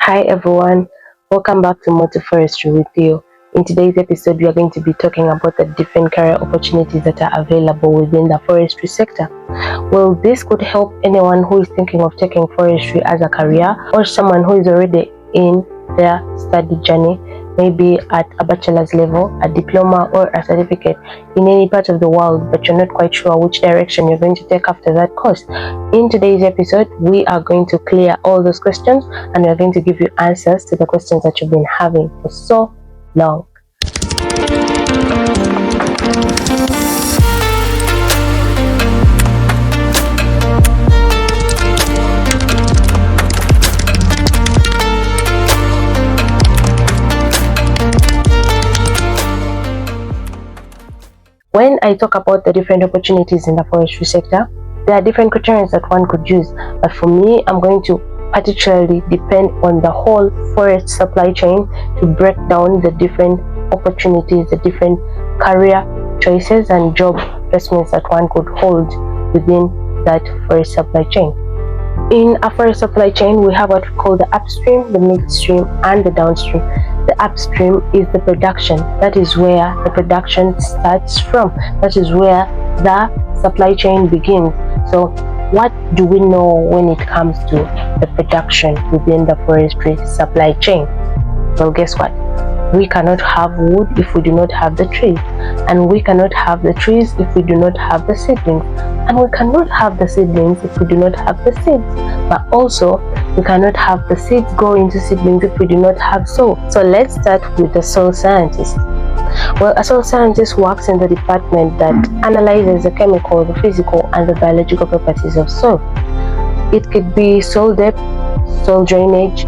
Hi everyone, welcome back to Forestry with you. In today's episode, we are going to be talking about the different career opportunities that are available within the forestry sector. Well, this could help anyone who is thinking of taking forestry as a career, or someone who is already in their study journey, maybe at a bachelor's level, a diploma, or a certificate in any part of the world, but you're not quite sure which direction you're going to take after that course. In today's episode, we are going to clear all those questions and we're going to give you answers to the questions that you've been having for so long. When I talk about the different opportunities in the forestry sector, there are different criteria that one could use, but for me, I'm going to particularly depend on the whole forest supply chain to break down the different opportunities, the different career choices and job placements that one could hold within that forest supply chain. In a forest supply chain, we have what we call the upstream, the midstream, and the downstream. The upstream is the production. That is where the production starts from. That is where the supply chain begins. So what do we know when it comes to the production within the forestry supply chain? Well, guess what? We cannot have wood if we do not have the trees, and we cannot have the trees if we do not have the seedlings, and we cannot have the seedlings if we do not have the seeds. But also, we cannot have the seeds grow into seedlings if we do not have soil. So let's start with the soil scientist. Well, a soil scientist works in the department that analyzes the chemical, the physical, and the biological properties of soil. It could be soil depth, soil drainage,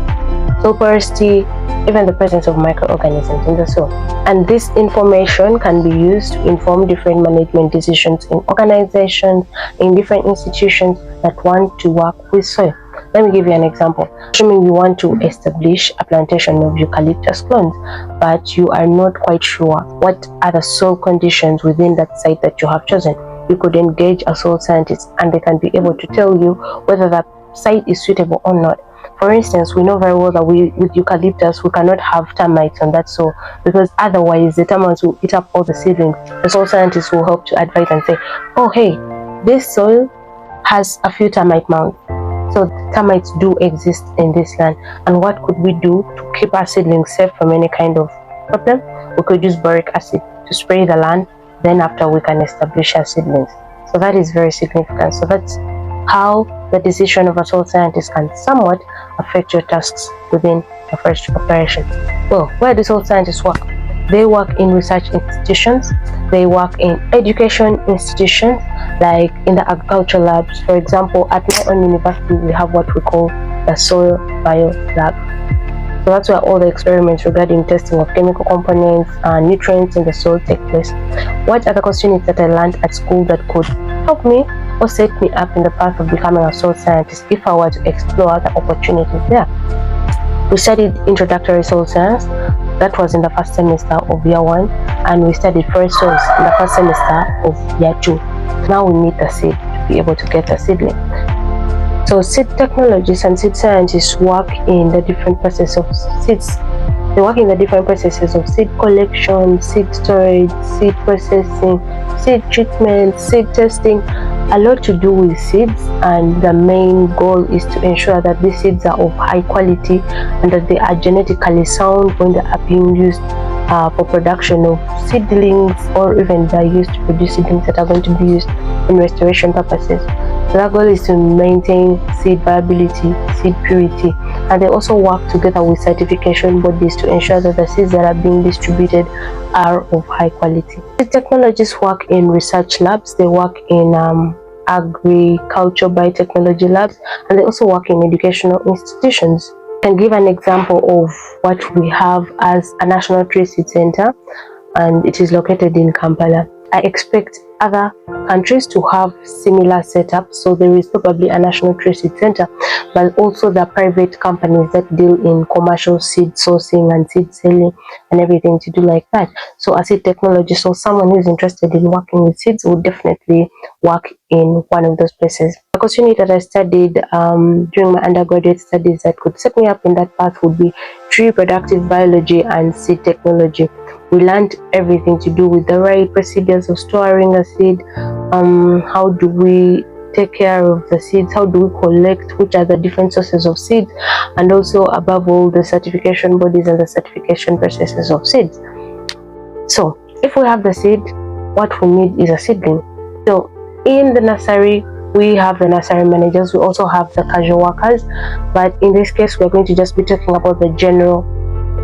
soil porosity, even the presence of microorganisms in the soil. And this information can be used to inform different management decisions in organizations, in different institutions that want to work with soil. Let me give you an example. Assuming you want to establish a plantation of eucalyptus clones, but you are not quite sure what are the soil conditions within that site that you have chosen, you could engage a soil scientist and they can be able to tell you whether that site is suitable or not. For instance, we know very well that with eucalyptus, we cannot have termites on that soil, because otherwise the termites will eat up all the seedlings. The soil scientists will help to advise and say, oh hey, this soil has a few termite mounds. So termites do exist in this land, and what could we do to keep our seedlings safe from any kind of problem? We could use boric acid to spray the land, then after we can establish our seedlings. So that is very significant. So that's how the decision of a soil scientist can somewhat affect your tasks within the forestry operation. Well, where do soil scientists work? They work in research institutions, they work in education institutions, like in the agriculture labs. For example, at my own university, we have what we call the soil bio lab. So that's where all the experiments regarding testing of chemical components and nutrients in the soil take place. What are the course units that I learned at school that could help me or set me up in the path of becoming a soil scientist if I were to explore the opportunities there? We studied introductory soil science. That was in the first semester of year 1, and we studied forest soils in the first semester of year 2. Now we need the seed to be able to get a seedling. So seed technologists and seed scientists work in the different processes of seeds. They work in the different processes of seed collection, seed storage, seed processing, seed treatment, seed testing. A lot to do with seeds, and the main goal is to ensure that these seeds are of high quality and that they are genetically sound when they are being used for production of seedlings, or even they are used to produce seedlings that are going to be used in restoration purposes. So that goal is to maintain seed viability, seed purity, and they also work together with certification bodies to ensure that the seeds that are being distributed are of high quality. The technologists work in research labs, they work in agriculture biotechnology labs, and they also work in educational institutions. I can give an example of what we have as a National Tree Seed Center, and it is located in Kampala. I expect other countries to have similar setups, so there is probably a National Tree Seed Center, but also the private companies that deal in commercial seed sourcing and seed selling and everything to do like that. So a seed technology, so someone who's interested in working with seeds would definitely work in one of those places. The course unit that I studied during my undergraduate studies that could set me up in that path would be tree reproductive biology and seed technology. We learned everything to do with the right procedures of storing a seed, how do we take care of the seeds, how do we collect, which are the different sources of seeds, and also above all the certification bodies and the certification processes of seeds. So if we have the seed, what we need is a seedling. So in the nursery, we have the nursery managers, we also have the casual workers, but in this case we're going to just be talking about the general,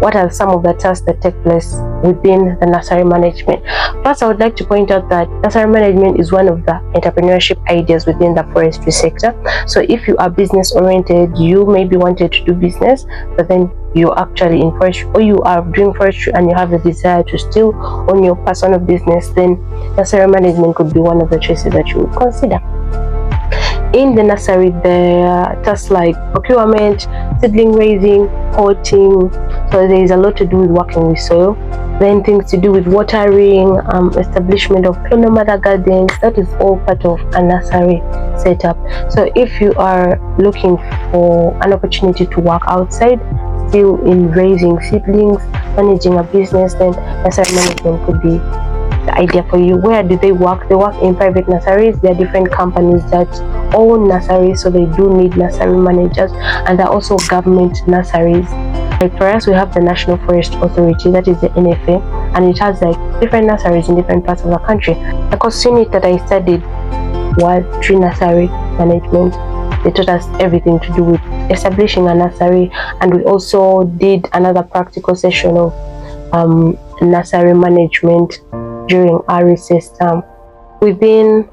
what are some of the tasks that take place within the nursery management. First, I would like to point out that nursery management is one of the entrepreneurship ideas within the forestry sector. So if you are business oriented, you maybe wanted to do business, but then you're actually in forestry, or you are doing forestry and you have a desire to still own your personal business, then nursery management could be one of the choices that you would consider. In the nursery, there are tasks like procurement, seedling raising, potting. So there is a lot to do with working with soil. Then things to do with watering, establishment of peanut mother gardens. That is all part of a nursery setup. So if you are looking for an opportunity to work outside, still in raising seedlings, managing a business, then nursery management could be the idea for you. Where do they work? They work in private nurseries. There are different companies that own nurseries, so they do need nursery managers, and there are also government nurseries. Like for us, we have the National Forest Authority, that is the NFA, and it has like different nurseries in different parts of the country. The course unit that I studied was tree nursery management. They taught us everything to do with establishing a nursery, and we also did another practical session of nursery management during our recess term. Within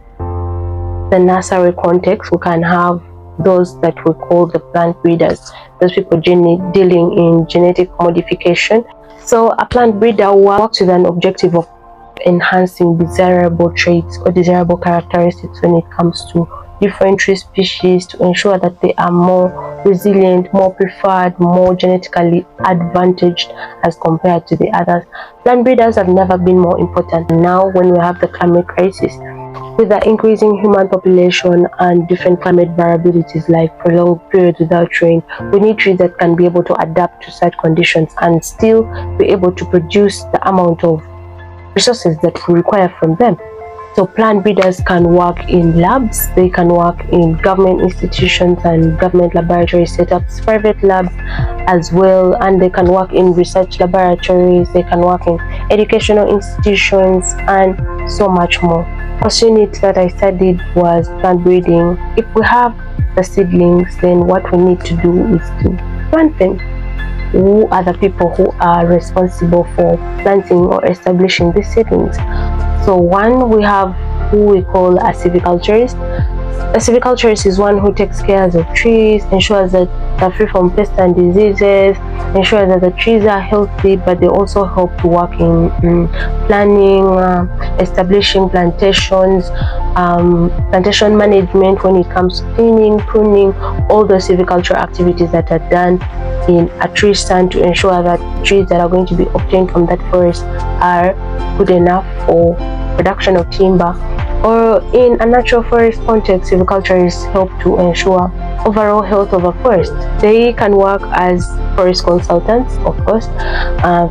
the nursery context, we can have those that we call the plant breeders, those people dealing in genetic modification. So a plant breeder works with an objective of enhancing desirable traits or desirable characteristics when it comes to different tree species, to ensure that they are more resilient, more preferred, more genetically advantaged as compared to the others. Plant breeders have never been more important now when we have the climate crisis. With the increasing human population and different climate variabilities like prolonged periods without rain, we need trees that can be able to adapt to such conditions and still be able to produce the amount of resources that we require from them. So plant breeders can work in labs, they can work in government institutions and government laboratory setups, private labs as well, and they can work in research laboratories, they can work in educational institutions, and so much more. Course unit that I studied was plant breeding. If we have the seedlings, then what we need to do is to plant them. Who are the people who are responsible for planting or establishing these seedlings? So one, we have who we call a silviculturist. A silviculturist is one who takes care of trees, ensures that they're free from pests and diseases, ensures that the trees are healthy, but they also help to work in planning, establishing plantations, plantation management when it comes to cleaning, pruning, all those silviculture activities that are done in a tree stand to ensure that trees that are going to be obtained from that forest are good enough for production of timber. Or in a natural forest context, silviculturists help to ensure overall health of a forest. They can work as forest consultants, of course.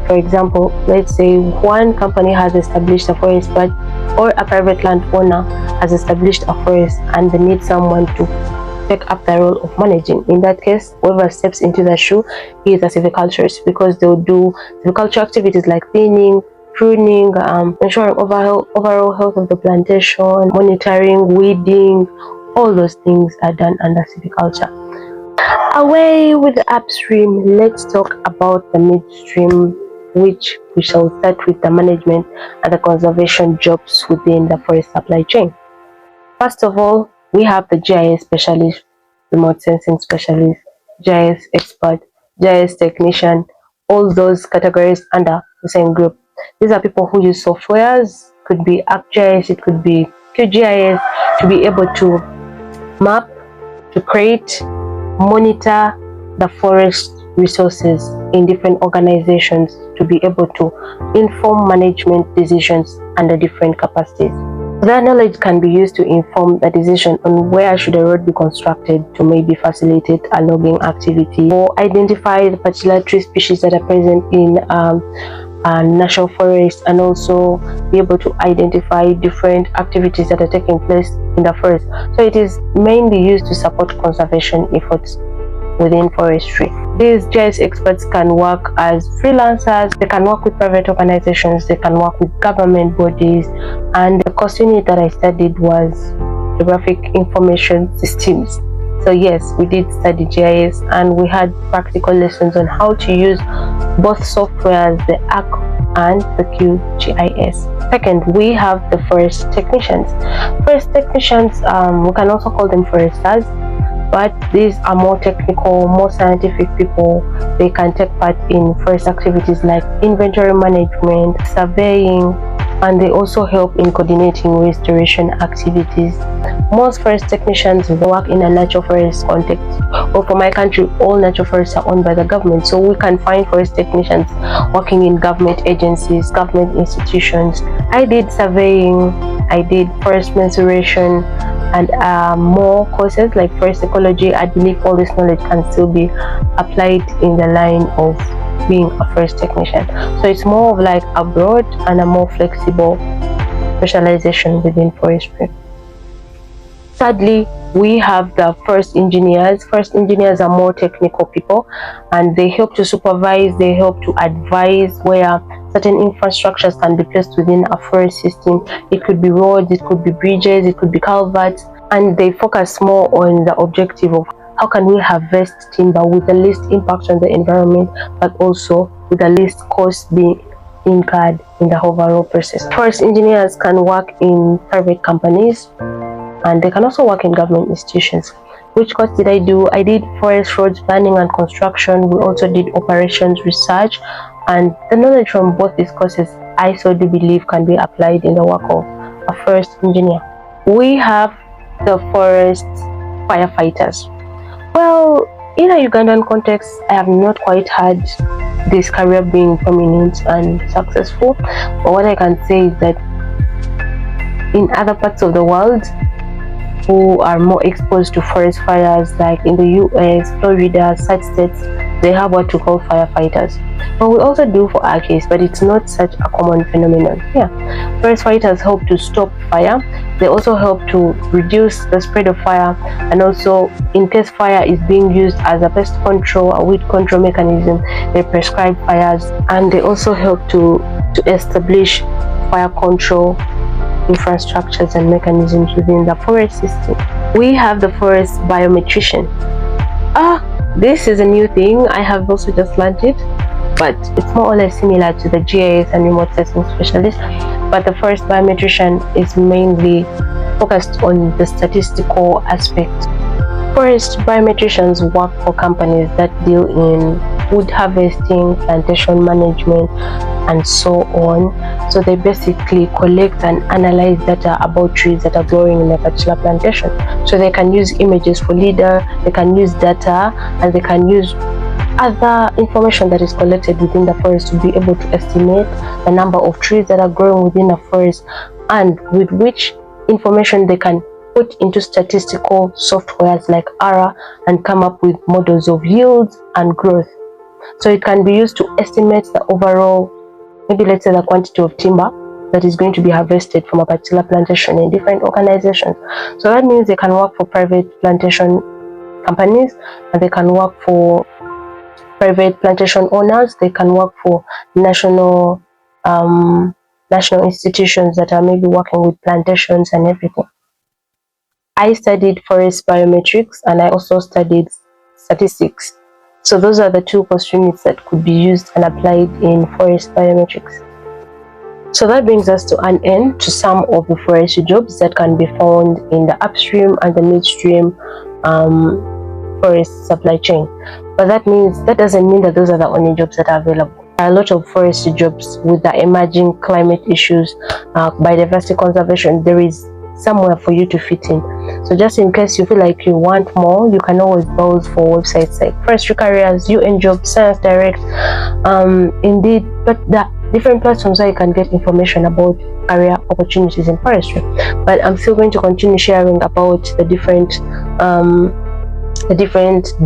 For example, let's say one company has established a forest, or a private landowner has established a forest and they need someone to take up the role of managing. In that case, whoever steps into the shoe is a silviculturist, because they'll do silviculture activities like thinning, pruning, ensuring overall health of the plantation, monitoring, weeding. All those things are done under silviculture. Away with the upstream, let's talk about the midstream, which we shall start with the management and the conservation jobs within the forest supply chain. First of all, we have the GIS specialist, remote sensing specialist, GIS expert, GIS technician, all those categories under the same group. These are people who use softwares, could be ArcGIS, it could be QGIS, to be able to map, to create, monitor the forest resources in different organizations to be able to inform management decisions under different capacities. That knowledge can be used to inform the decision on where should a road be constructed to maybe facilitate a logging activity, or identify the particular tree species that are present in national forest, and also be able to identify different activities that are taking place in the forest. So it is mainly used to support conservation efforts within forestry. These GIS experts can work as freelancers, they can work with private organizations, they can work with government bodies, and the course unit that I studied was Geographic Information Systems. So yes, we did study GIS, and we had practical lessons on how to use both softwares, the ARC and the QGIS. Second, we have the forest technicians. Forest technicians, we can also call them foresters, but these are more technical, more scientific people. They can take part in forest activities like inventory management, surveying, and they also help in coordinating restoration activities. Most forest technicians work in a natural forest context. Well, for my country, all natural forests are owned by the government, so we can find forest technicians working in government agencies, government institutions. I did surveying, I did forest mensuration, and more courses like forest ecology. I believe all this knowledge can still be applied in the line of being a forest technician. So it's more of like a broad and a more flexible specialization within forestry. Thirdly, we have the forest engineers. Forest engineers are more technical people, and they help to supervise, they help to advise where certain infrastructures can be placed within a forest system. It could be roads, it could be bridges, it could be culverts, and they focus more on the objective of how can we harvest timber with the least impact on the environment, but also with the least cost being incurred in the overall process. Forest engineers can work in private companies, and they can also work in government institutions. Which course did I do? I did forest roads planning and construction. We also did operations research, and the knowledge from both these courses I so do believe can be applied in the work of a forest engineer. We have the forest firefighters. Well, in a Ugandan context, I have not quite had this career being prominent and successful, but what I can say is that in other parts of the world who are more exposed to forest fires, like in the US, Florida, such states, they have what we call firefighters. But we also do for our case, but it's not such a common phenomenon. Forest fighters help to stop fire. They also help to reduce the spread of fire, and also in case fire is being used as a pest control, a weed control mechanism, they prescribe fires, and they also help to establish fire control infrastructures and mechanisms within the forest system. We have the forest biometrician. This is a new thing. I have also just learned it, but it's more or less similar to the GIS and remote sensing specialist. But the forest biometrician is mainly focused on the statistical aspect. Forest biometricians work for companies that deal in wood harvesting, plantation management, and so on. So they basically collect and analyze data about trees that are growing in a particular plantation. So they can use images for leader, they can use data, and they can use other information that is collected within the forest to be able to estimate the number of trees that are growing within a forest, and with which information they can put into statistical softwares like ARA and come up with models of yields and growth. So it can be used to estimate the overall, maybe let's say the quantity of timber that is going to be harvested from a particular plantation in different organizations. So that means they can work for private plantation companies, and they can work for private plantation owners, they can work for national institutions that are maybe working with plantations and everything. I studied forest biometrics, and I also studied statistics. So those are the two course units that could be used and applied in forest biometrics. So that brings us to an end to some of the forestry jobs that can be found in the upstream and the midstream forest supply chain. But that doesn't mean that those are the only jobs that are available. There are a lot of forestry jobs with the emerging climate issues, biodiversity conservation. There is somewhere for you to fit in. So just in case you feel like you want more, you can always browse for websites like Forestry Careers, UN Job, Science Direct, Indeed, but the different platforms where you can get information about career opportunities in forestry. But I'm still going to continue sharing about the different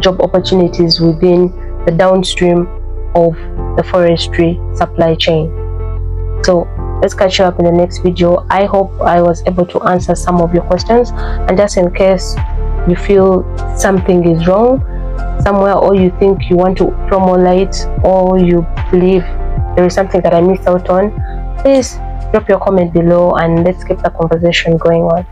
job opportunities within the downstream of the forestry supply chain. So let's catch you up in the next video. I hope I was able to answer some of your questions, and just in case you feel something is wrong somewhere, or you think you want to throw more light, or you believe there is something that I missed out on, please drop your comment below and let's keep the conversation going on.